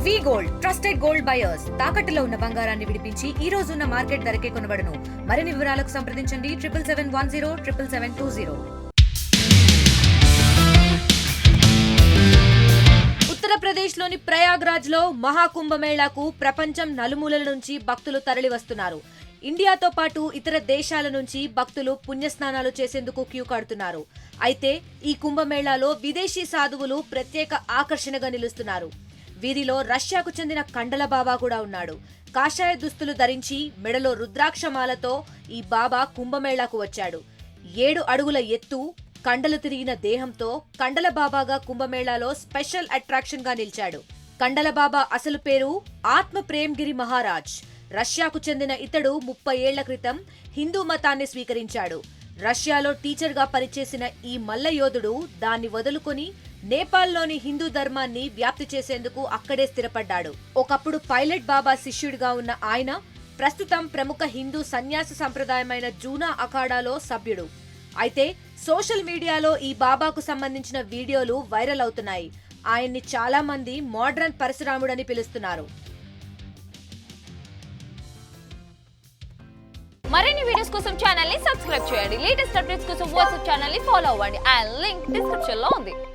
వి gold trusted gold buyers తాకట్టులో ఉన్న బంగారాన్ని విడిపించి ఈ రోజు ఉన్న మార్కెట్ ధరకే కొనబడును. మరిన్ని వివరాలకు సంప్రదించండి 7771077720. ఉత్తరప్రదేశ్లోని ప్రయాగ్రాజ్ లో మహాకుంభమేళాకు ప్రపంచం నలుమూలల నుంచి భక్తులు తరలి వస్తున్నారు. ఇండియాతో పాటు ఇతర దేశాల నుంచి భక్తులు పుణ్యస్నానాలు చేసేందుకు క్యూ కడుతున్నారు. అయితే ఈ కుంభమేళాలో విదేశీ సాధువులు ప్రత్యేక ఆకర్షణగా నిలుస్తున్నారు. వీరిలో రష్యాకు చెందిన కండల బాబా కూడా ఉన్నాడు. కాషాయ దుస్తులు ధరించి మెడలో రుద్రాక్షమాలతో ఈ బాబా కుంభమేళాకు వచ్చాడు. 7 అడుగుల ఎత్తు, కండలు తిరిగిన దేహంతో కండల బాబాగా కుంభమేళాలో స్పెషల్ అట్రాక్షన్ గా నిలిచాడు. కండల బాబా అసలు పేరు ఆత్మ ప్రేమ్గిరి మహారాజ్. రష్యాకు చెందిన ఇతడు 30 ఏళ్ల క్రితం హిందూ మతాన్ని స్వీకరించాడు. రష్యాలో టీచర్ గా పనిచేసిన ఈ మల్ల యోధుడు దాన్ని వదులుకొని నేపాల్లోని హిందూ ధర్మాన్ని వ్యాప్తి చేసేందుకు అక్కడే స్థిరపడ్డాడు. ఒకప్పుడు పైలట్ బాబా శిష్యుడిగా ఉన్న ఆయన ప్రస్తుతం ప్రముఖ హిందూ సన్యాస సంప్రదాయమైన జూనా అఖాడాలో సభ్యుడు. అయితే సోషల్ మీడియాలో ఈ బాబాకు సంబంధించిన వీడియోలు వైరల్ అవుతున్నాయి. ఆయన్ని చాలా మంది మోడ్రన్ పరశురాముడని పిలుస్తున్నారు. మరిన్ని వీడియోస్ కోసం ఛానల్ ని సబ్స్క్రైబ్ చేయండి. లేటెస్ట్ అప్డేట్స్ కోసం వాట్సాప్ ఛానల్ ని ఫాలో అవ్వండి. ఆ లింక్ డిస్క్రిప్షన్ లో ఉంది.